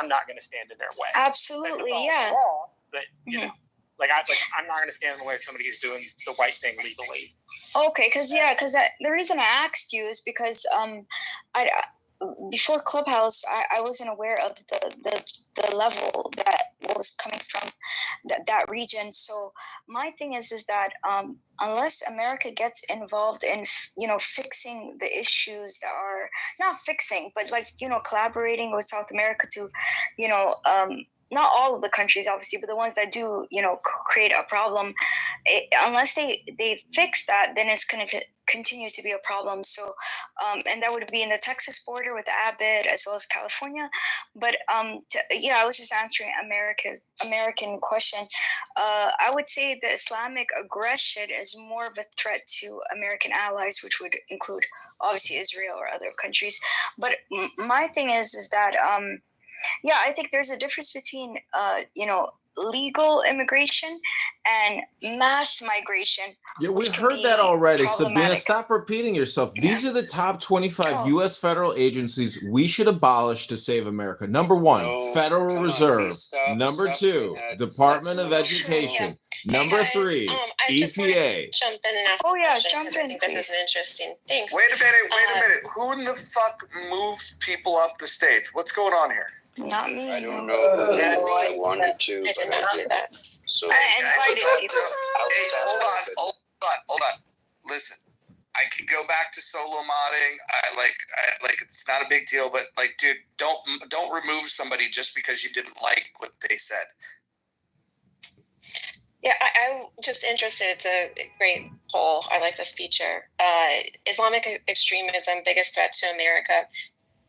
I'm not going to stand in their way. Absolutely, yeah. Wrong, but I'm not going to stand in the way of somebody who's doing the right thing legally. Okay, because the reason I asked you is because before Clubhouse, I wasn't aware of the level that was coming from that region. So my thing is that unless America gets involved in fixing the issues that are not fixing, but collaborating with South America to not all of the countries obviously, but the ones that do create a problem, unless they fix that, then it's going to continue to be a problem. So and that would be in the Texas border with Abbott as well as California. But I was just answering American question. I would say the Islamic aggression is more of a threat to American allies, which would include obviously Israel or other countries. But my thing is that I think there's a difference between legal immigration and mass migration. Yeah, we've heard that already. Sabina, stop repeating yourself. These are the top 25 U.S. federal agencies we should abolish to save America. Number one, Federal Reserve. Number two, Department of Education. Number three, EPA. Jump in and ask jump in. I think this is an interesting thing. Wait a minute. Who in the fuck moves people off the stage? What's going on here? Not me. I don't know. I wanted to. I did not do that. So I invited people. Hey, hold on. Listen, I could go back to solo modding. I it's not a big deal, but dude, don't remove somebody just because you didn't like what they said. Yeah, I'm just interested. It's a great poll. I like this feature. Islamic extremism, biggest threat to America.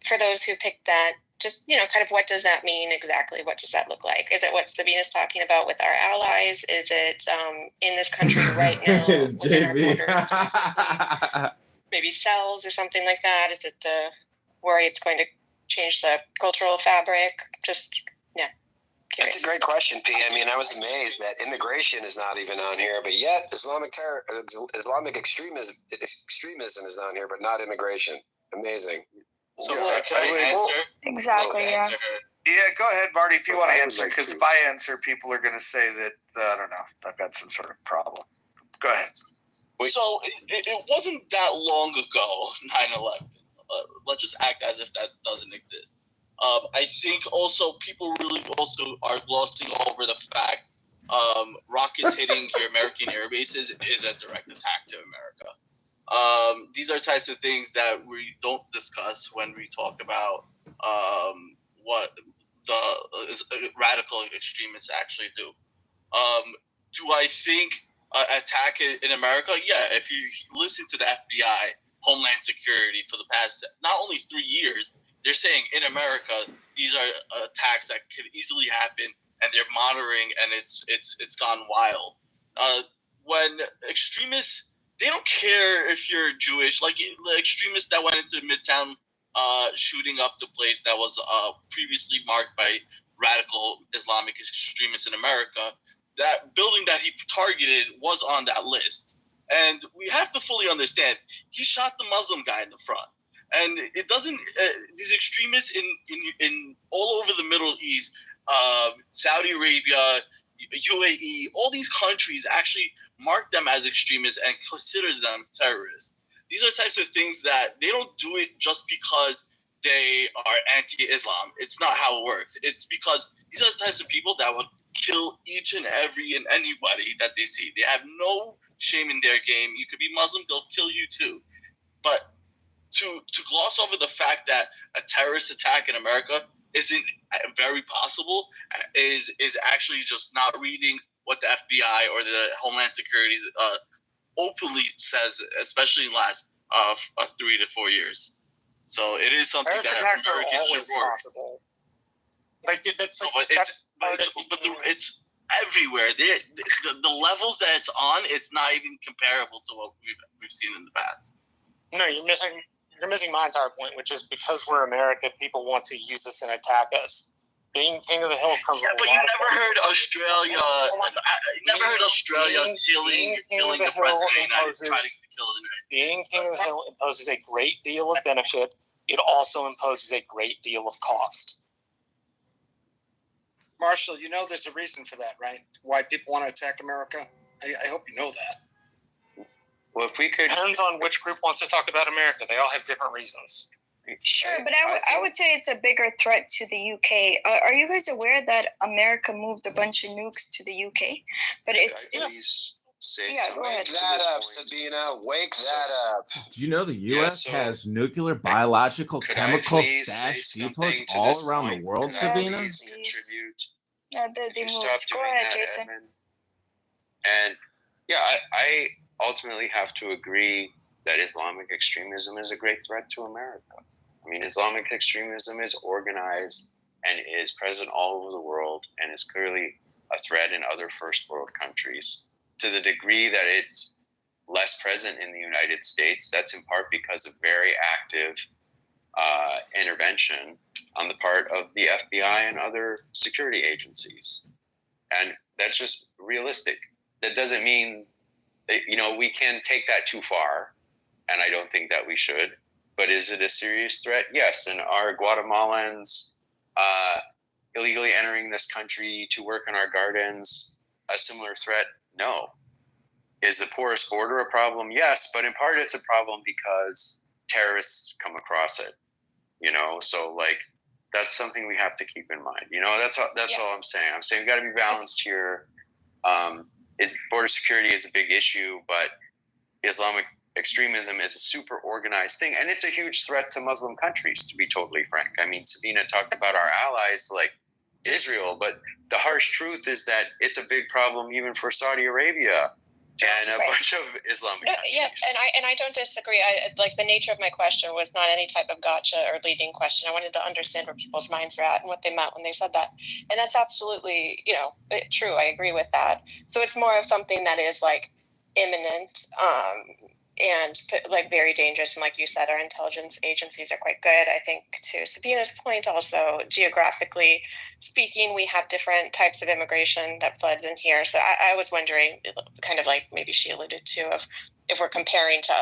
For those who picked that, just, kind of what does that mean exactly? What does that look like? Is it what Sabina's talking about with our allies? Is it in this country right now? It's JV. Maybe cells or something like that? Is it the worry it's going to change the cultural fabric? Just, curious. That's a great question, P. I mean, I was amazed that immigration is not even on here, but yet Islamic extremism is on here, but not immigration. Amazing. So can I answer? Exactly, yeah. Yeah, go ahead, Marty, if you want to answer, because if I answer, people are going to say that, I don't know, I've got some sort of problem. Go ahead. So it wasn't that long ago, 9/11. Let's just act as if that doesn't exist. I think also people really also are glossing over the fact rockets hitting your American air bases is a direct attack to America. These are types of things that we don't discuss when we talk about what the radical extremists actually do. Do I think attack in America? Yeah, if you listen to the FBI, Homeland Security, for the past not only 3 years, they're saying in America these are attacks that could easily happen, and they're monitoring, and it's gone wild. When extremists, they don't care if you're Jewish. Like the extremists that went into Midtown, shooting up the place that was previously marked by radical Islamic extremists in America. That building that he targeted was on that list, and we have to fully understand he shot the Muslim guy in the front. And it doesn't. These extremists in all over the Middle East, Saudi Arabia, UAE, all these countries actually mark them as extremists and considers them terrorists. These are types of things that they don't do it just because they are anti-Islam. It's not how it works. It's because these are the types of people that will kill each and every and anybody that they see. They have no shame in their game. You could be Muslim, they'll kill you too. But to gloss over the fact that a terrorist attack in America isn't very possible is actually just not reading what the FBI or the Homeland Security openly says, especially in the last 3 to 4 years. So it is something that Americans should work. It's everywhere. The levels that it's on, it's not even comparable to what we've seen in the past. No, you're missing my entire point, which is because we're America, people want to use us and attack us. Being king of the hill comes. Yeah, but you never heard Australia. Killing the president of the United States, trying to kill the United States. Being king of the hill imposes a great deal of benefit. It also imposes a great deal of cost. Marshall, you know there's a reason for that, right? Why people want to attack America? I hope you know that. Well, if we could... Depends on which group wants to talk about America. They all have different reasons. Sure, but I would say it's a bigger threat to the UK. Are you guys aware that America moved a bunch of nukes to the UK? But it's yeah. Go ahead. Wake that up, Sabina. Wake that up. Do you know the U.S. has nuclear, biological, chemical stash depots all around the world, Sabina? Yeah, they moved. Go ahead, Jason. And yeah, I ultimately have to agree that Islamic extremism is a great threat to America. I mean, Islamic extremism is organized and is present all over the world and is clearly a threat in other first world countries. To the degree that it's less present in the United States, that's in part because of very active intervention on the part of the FBI and other security agencies. And that's just realistic. That doesn't mean that, we can take that too far, and I don't think that we should. But is it a serious threat? Yes. And are Guatemalans illegally entering this country to work in our gardens a similar threat? No. Is the porous border a problem? Yes, but in part it's a problem because terrorists come across it. So that's something we have to keep in mind. That's all I'm saying. I'm saying we've got to be balanced here. Border security is a big issue, but Islamic extremism is a super organized thing, and it's a huge threat to Muslim countries, to be totally frank. I mean, Sabina talked about our allies like Israel, but the harsh truth is that it's a big problem even for Saudi Arabia and a bunch of Islamic countries. Yeah, and I don't disagree. The nature of my question was not any type of gotcha or leading question. I wanted to understand where people's minds were at and what they meant when they said that. And that's absolutely, true. I agree with that. So it's more of something that is imminent, and very dangerous. And like you said, our intelligence agencies are quite good. I think to Sabina's point, also geographically speaking, we have different types of immigration that floods in here. So I was wondering, kind of like maybe she alluded to, if we're comparing to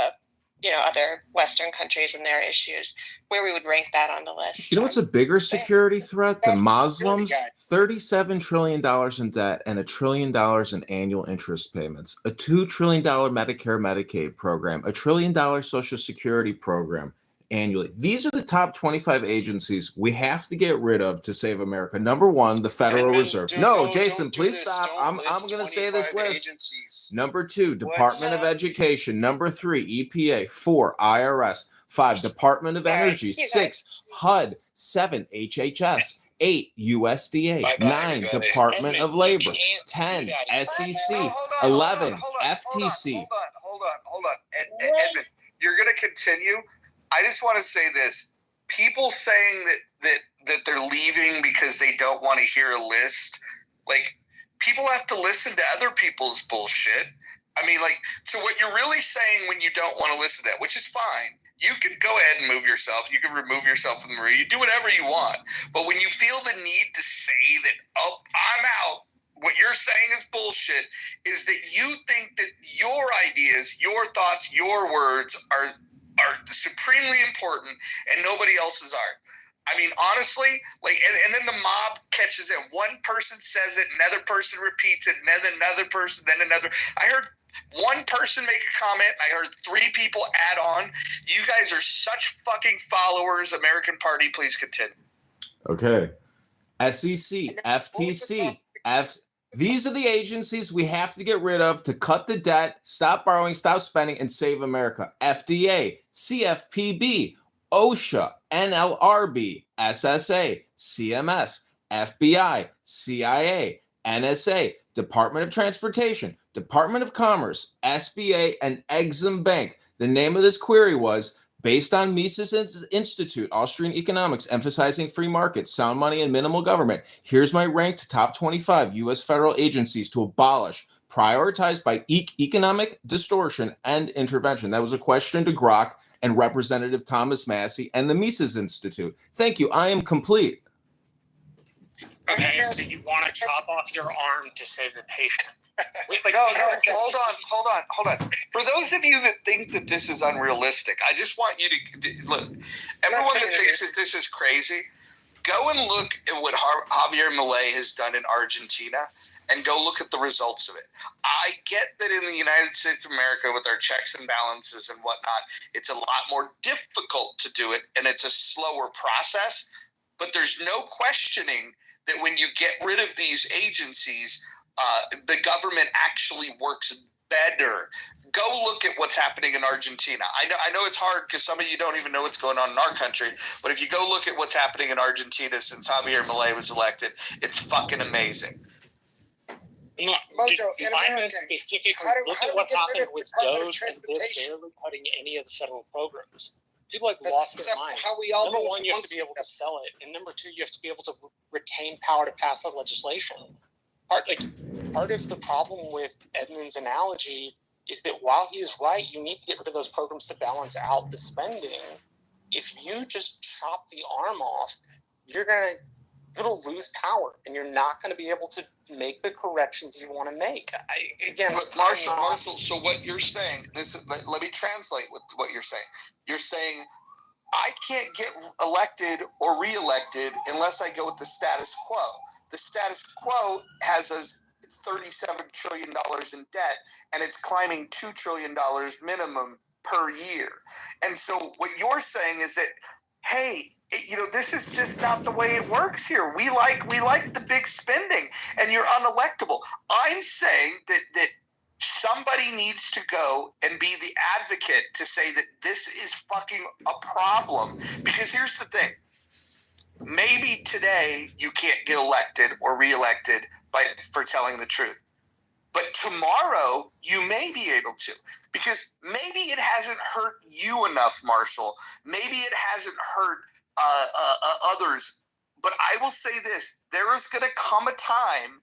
other Western countries and their issues, where we would rank that on the list. You know what's a bigger security threat than Muslims? $37 trillion in debt and $1 trillion in annual interest payments. A $2 trillion Medicare Medicaid program. $1 trillion Social Security program annually. These are the top 25 agencies we have to get rid of to save America. Number one, the Federal Reserve. Jason, please stop. I'm going to say this list. Agencies. Number 2, Department of Education. Number 3, EPA. 4, IRS. 5, Department of Energy. 6, HUD. 7, HHS. 8, USDA. 9, Department of Labor. 10, SEC. 11, FTC. Hold on. Edmund, you're going to continue. I just want to say this. People saying that they're leaving because they don't want to hear a list, people have to listen to other people's bullshit. I mean, so what you're really saying when you don't want to listen to that, which is fine. You can go ahead and move yourself. You can remove yourself from the room. You do whatever you want. But when you feel the need to say that, I'm out, what you're saying is bullshit, is that you think that your ideas, your thoughts, your words are supremely important and nobody else's aren't. I mean, honestly, and then the mob catches it. One person says it, another person repeats it, and then another person, then another. I heard one person make a comment, and I heard 3 people add on. You guys are such fucking followers, American Party. Please continue. Okay. SEC, FTC, These are the agencies we have to get rid of to cut the debt, stop borrowing, stop spending, and save America. FDA, CFPB, OSHA, NLRB, SSA, CMS, FBI, CIA, NSA, Department of Transportation, Department of Commerce, SBA, and Exim Bank. The name of this query was, based on Mises Institute, Austrian economics, emphasizing free markets, sound money, and minimal government, here's my ranked top 25 U.S. federal agencies to abolish, prioritized by economic distortion and intervention. That was a question to Grok and Representative Thomas Massey and the Mises Institute. Thank you. I am complete. Okay, so you want to chop off your arm to save the patient. Hold on. For those of you that think that this is unrealistic, I just want you to look. Everyone that thinks that this is crazy, Go and look at what Javier Milei has done in Argentina and go look at the results of it. I get that in the United States of America with our checks and balances and whatnot, it's a lot more difficult to do it and it's a slower process. But there's no questioning that when you get rid of these agencies, the government actually works better. Go look at what's happening in Argentina. I know it's hard because some of you don't even know what's going on in our country. But if you go look at what's happening in Argentina since Javier Milei was elected, it's fucking amazing. No, specifically, look at what happened with Doge and barely cutting any of the federal programs. People lost their mind. Number one, you have to be able to sell it, and number two, you have to be able to retain power to pass the legislation. Part of the problem with Edmund's analogy is that while he is right, you need to get rid of those programs to balance out the spending. If you just chop the arm off, it'll lose power, and you're not going to be able to make the corrections you want to make. Marshall. So what you're saying? Let me translate what you're saying. You're saying I can't get elected or reelected unless I go with the status quo. The status quo has us $37 trillion in debt, and it's climbing $2 trillion minimum per year. And so what you're saying is that, hey, this is just not the way it works here. We like the big spending, and you're unelectable. I'm saying that somebody needs to go and be the advocate to say that this is fucking a problem. Because here's the thing. Maybe today you can't get elected or reelected for telling the truth. But tomorrow you may be able to, because maybe it hasn't hurt you enough, Marshall. Maybe it hasn't hurt others. But I will say this: there is going to come a time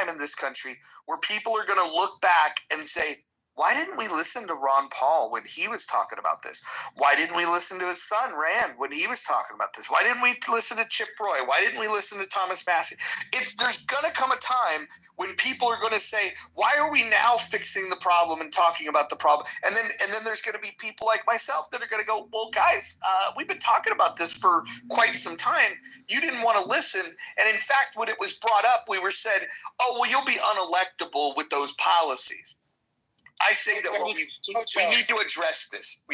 in this country where people are going to look back and say, why didn't we listen to Ron Paul when he was talking about this? Why didn't we listen to his son, Rand, when he was talking about this? Why didn't we listen to Chip Roy? Why didn't we listen to Thomas Massey? There's going to come a time when people are going to say, why are we now fixing the problem and talking about the problem? And then there's going to be people like myself that are going to go, well, guys, we've been talking about this for quite some time. You didn't want to listen. And in fact, when it was brought up, we were said, oh, well, you'll be unelectable with those policies. I say that we need to address this.